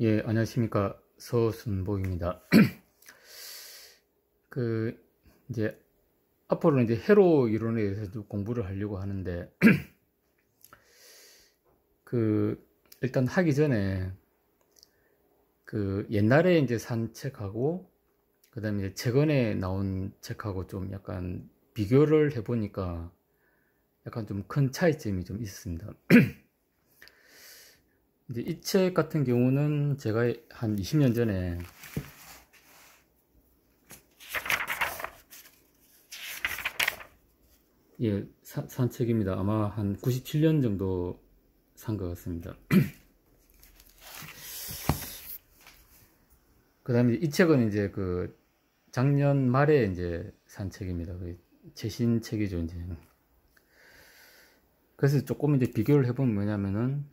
예, 안녕하십니까. 서순복입니다. 이제, 앞으로는 이제 회로 이론에 대해서 공부를 하려고 하는데, 일단 하기 전에, 옛날에 이제 산 책하고, 그 다음에 이제 최근에 나온 책하고 좀 약간 비교를 해보니까, 약간 좀 큰 차이점이 좀 있었습니다. 이제 이 책 같은 경우는 제가 한 20년 전에 산 책입니다. 아마 한 97년 정도 산 것 같습니다. 그 다음에 이 책은 이제 작년 말에 이제 산 책입니다. 최신 책이죠, 이제. 그래서 조금 이제 비교를 해보면 뭐냐면은,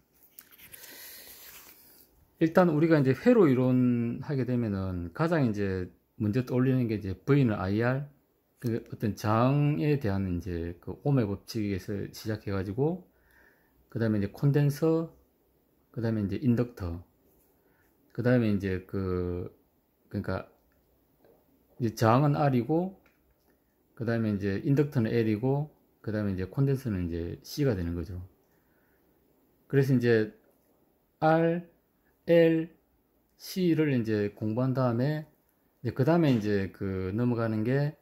일단 우리가 이제 회로 이론 하게 되면은 가장 이제 먼저 떠올리는 게 이제 V는 IR, 어떤 저항에 대한 이제 오음의 법칙에서 시작해가지고, 그 다음에 이제 콘덴서, 그 다음에 이제 인덕터, 그 다음에 이제 그러니까 이제 저항은 R이고, 그 다음에 이제 인덕터는 L이고, 그 다음에 이제 콘덴서는 이제 C가 되는 거죠. 그래서 이제 R, L, C를 이제 공부한 다음에, 그 다음에 이제 넘어가는 게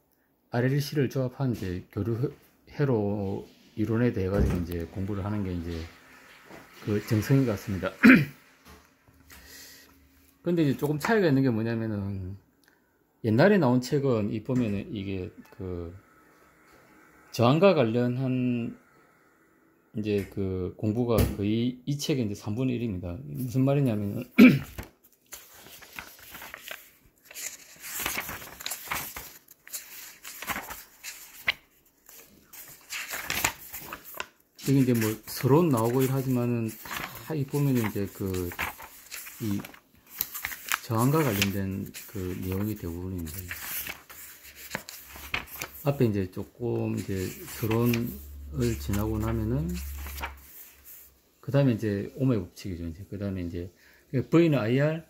RLC를 조합한 이제 교류 회로 이론에 대해 가지고 이제 공부를 하는 게 이제 정성인 것 같습니다. 근데 이제 조금 차이가 있는 게 뭐냐면은, 옛날에 나온 책은 보면은 이게 저항과 관련한 이제 공부가 거의 이 책의 이제 3분의 1입니다. 무슨 말이냐면은, 여기 이제 뭐 서론 나오고 이러지만은 다 보면은 이제 이 저항과 관련된 내용이 대부분입니다. 앞에 이제 조금 이제 서론을 지나고 나면은 그 다음에 이제 오음의 법칙이죠. 이제 그 다음에 이제 V는 IR,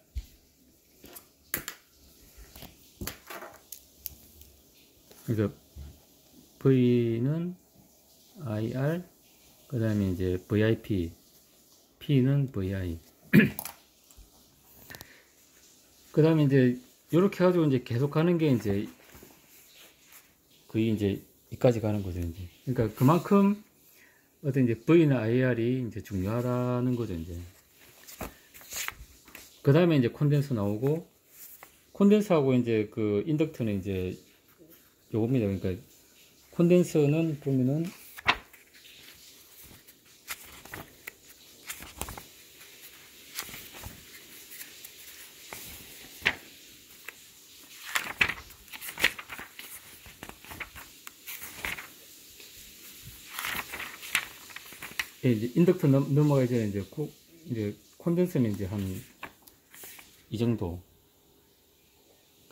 그러니까 V는 IR, 그 다음에 이제 VIP, P는 VI. 그 다음에 이제 이렇게 해가지고 이제 계속 가는 게 이제 거의 이제 이까지 가는 거죠. 이제 그러니까 그만큼 어떤 이제 V나 IR이 이제 중요하다는 거죠. 이제 그 다음에 이제 콘덴서 나오고, 콘덴서하고 이제 인덕터는 이제 요겁니다. 그러니까 콘덴서는 보면은 이제 인덕터 넘어가기 전에 이제 콘덴서는 이제 한 이 정도.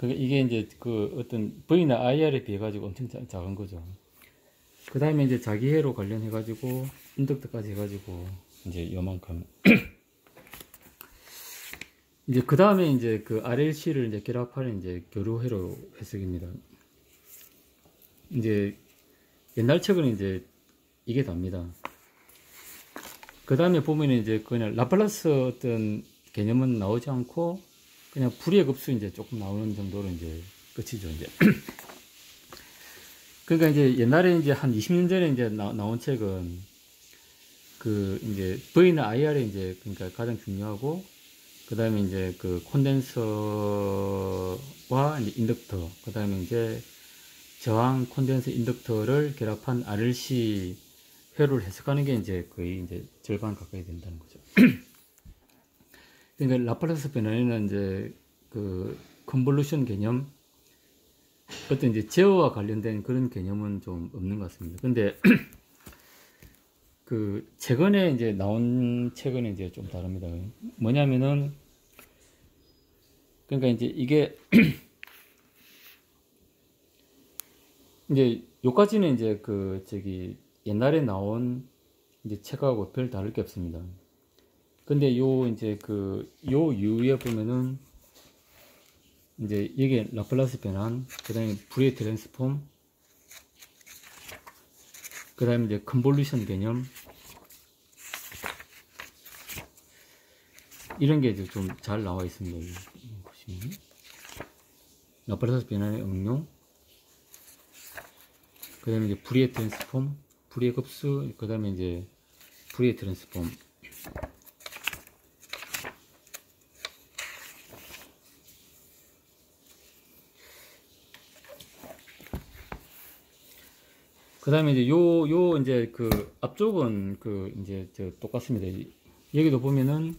이게 이제 어떤 V나 IR에 비해 가지고 엄청 작은 거죠. 그 다음에 이제 자기회로 관련해 가지고 인덕터까지 해 가지고 이제 요만큼. 이제 그 다음에 이제 RLC를 이제 결합하는 이제 교류회로 해석입니다. 이제 옛날 책은 이제 이게 답니다. 그 다음에 보면 이제 그냥 라플라스 어떤 개념은 나오지 않고 그냥 불의 급수 이제 조금 나오는 정도로 이제 끝이죠. 이제 그러니까 이제 옛날에 이제 한 20년 전에 이제 나온 책은 이제 V나 IR이 이제 그러니까 가장 중요하고, 그 다음에 이제 콘덴서와 이제 인덕터, 그 다음에 이제 저항 콘덴서 인덕터를 결합한 RLC 회로를 해석하는 게 이제 거의 이제 절반 가까이 된다는 거죠. 그러니까 라플라스 변환에는 이제 컨볼루션 개념, 어떤 이제 제어와 관련된 그런 개념은 좀 없는 것 같습니다. 근데 최근에 이제 나온 책은 이제 좀 다릅니다. 뭐냐면은, 그러니까 이제 이게 이제 요까지는 이제 옛날에 나온 이제 책하고 별 다를 게 없습니다. 근데 요 이제 요 이후에 보면은 이제 이게 라플라스 변환, 그 다음에 푸리에 트랜스폼, 그 다음에 이제 컨볼루션 개념, 이런 게 이제 좀 잘 나와 있습니다. 보시면 라플라스 변환의 응용, 그 다음에 이제 푸리에 트랜스폼, 푸리에 급수, 그 다음에 이제 푸리에 트랜스폼. 그 다음에 이제 이제 앞쪽은 이제 똑같습니다. 여기도 보면은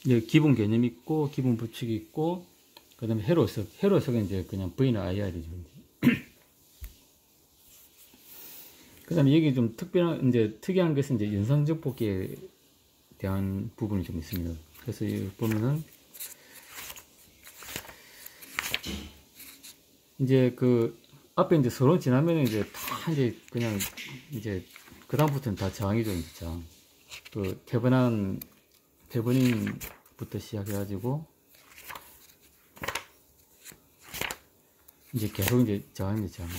이제 기본 개념 있고, 기본 법칙이 있고, 그 다음에 회로석은 이제 그냥 V나 IR이죠. 그 다음에 여기 좀 특이한 것은 이제 연상적복기에 대한 부분이 좀 있습니다. 그래서 여기 보면은, 이제 앞에 이제 서론 지나면은 이제 다 이제 그냥 이제 그다음부터는 다 저항이죠, 진짜. 태번인부터 시작해가지고 이제 계속 이제 저항입니다, 저항.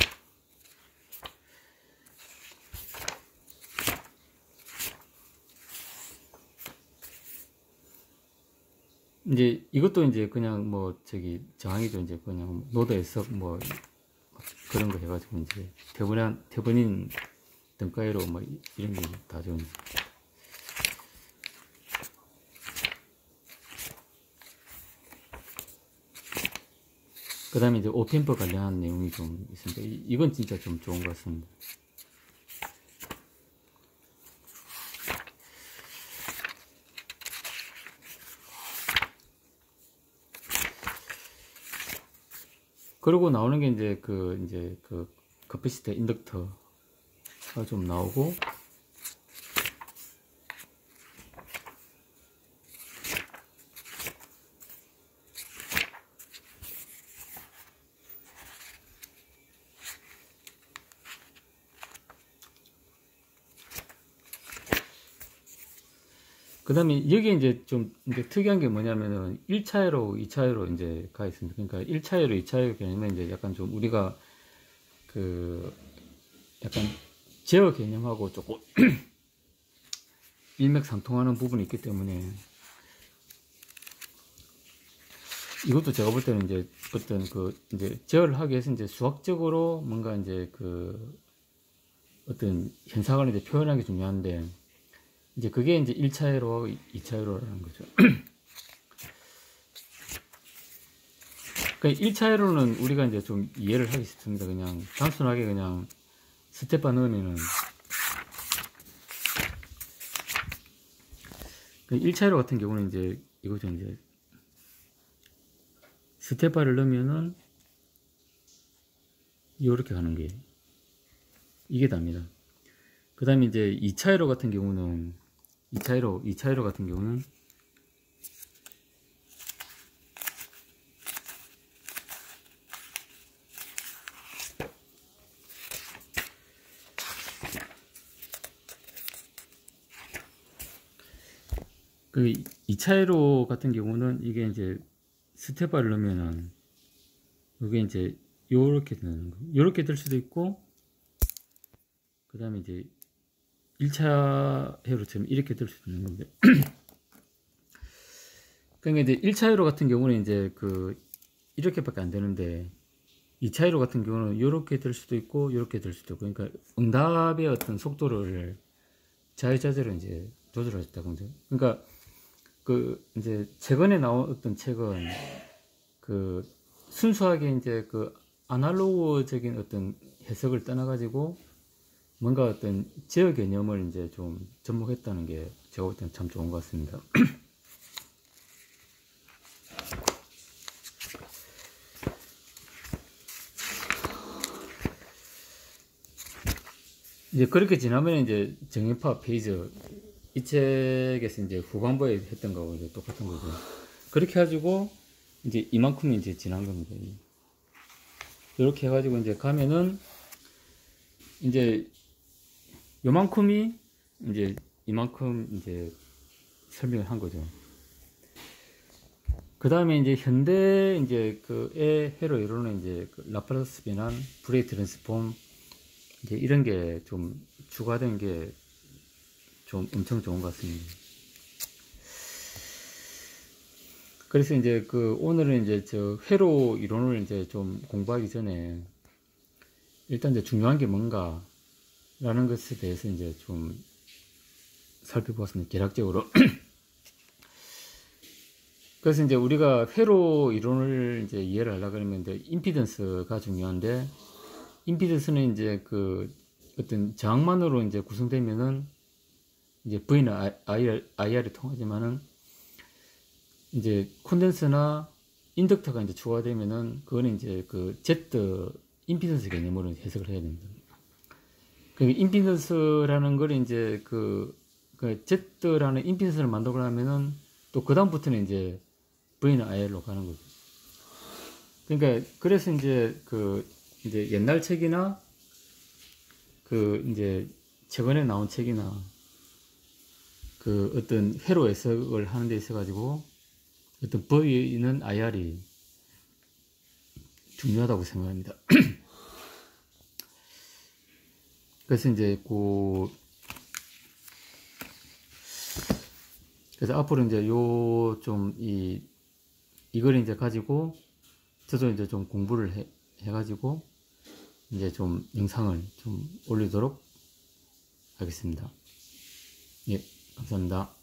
이제 이것도 이제 그냥 저항이죠. 이제 그냥 노드에서 그런 거 해가지고 이제 태번인 등가위로 이런 게 다죠. 그 다음에 이제 오펜퍼 관련한 내용이 좀 있습니다. 이건 진짜 좀 좋은 것 같습니다. 그리고 나오는 게 이제 커피시터 인덕터가 좀 나오고, 그 다음에 여기 이제 좀 특이한 게 뭐냐면은 1차회로 2차회로 이제 가 있습니다. 그러니까 1차회로 2차회 개념은 이제 약간 좀 우리가 약간 제어 개념하고 조금 일맥상통하는 부분이 있기 때문에, 이것도 제가 볼 때는 이제 어떤 이제 제어를 하기 위해서 이제 수학적으로 뭔가 이제 어떤 현상을 이제 표현하기 중요한데, 이제 그게 이제 1차회로 2차회로라는 거죠. 그러니까 1차회로는 우리가 이제 좀 이해를 하기 쉽습니다. 그냥 단순하게 그냥 스텝바 넣으면은, 1차회로 같은 경우는 이제 이거죠. 이제 스텝바를 넣으면은 이렇게 가는 게 이게 답니다. 그 다음에 이제 2차회로 같은 경우는 2차회로 같은 경우는 그 2차회로 같은 경우는 이게 이제 스텝바를 넣으면은 이게 이제 요렇게 되는 거, 요렇게 될 수도 있고, 그 다음에 이제 1차 회로처럼 이렇게 될 수도 있는 건데, 그러니까 이제 1차 회로 같은 경우는 이제 이렇게밖에 안 되는데, 2차 회로 같은 경우는 이렇게 될 수도 있고 이렇게 될 수도 있고, 그러니까 응답의 어떤 속도를 자유자재로 이제 조절할 수 있다고 하죠. 그러니까 이제 최근에 나온 어떤 책은 순수하게 이제 아날로그적인 어떤 해석을 떠나가지고 뭔가 어떤 제어 개념을 이제 좀 접목했다는 게 제가 볼 때는 참 좋은 것 같습니다. 이제 그렇게 지나면 이제 정형파 페이즈, 이 책에서 이제 후반부에 했던 거하고 이제 똑같은 거죠. 그렇게 해가지고 이제 이만큼 이제 지난 겁니다. 이렇게 해가지고 이제 가면은 이제 요만큼이 이제 이만큼 이제 설명을 한 거죠. 그 다음에 이제 현대 이제 그의 회로 이론은 이제 그 라플라스 변환, 브레이 트랜스폼 이제 이런 게 좀 추가된 게 좀 엄청 좋은 것 같습니다. 그래서 이제 오늘은 이제 저 회로 이론을 이제 좀 공부하기 전에 일단 이제 중요한 게 뭔가 라는 것에 대해서 이제 좀 살펴보았습니다. 개략적으로. 그래서 이제 우리가 회로 이론을 이제 이해를 하려고 그러면 이제 임피던스가 중요한데, 임피던스는 이제 어떤 저항만으로 이제 구성되면은 이제 V는 IR이 통하지만은 이제 콘덴서나 인덕터가 이제 추가되면은 그거는 이제 Z 임피던스 개념으로 해석을 해야 됩니다. 그 임피던스라는 걸 이제 Z라는 임피던스를 만들고 나면은 또 그 다음부터는 이제 V는 IR로 가는 거죠. 그러니까 그래서 이제 이제 옛날 책이나 이제 최근에 나온 책이나 어떤 회로 해석을 하는 데 있어 가지고 어떤 V는 IR이 중요하다고 생각합니다. 그래서 이제 그래서 앞으로 이제 이걸 이제 가지고 저도 이제 좀 공부를 해가지고 이제 좀 영상을 좀 올리도록 하겠습니다. 예, 감사합니다.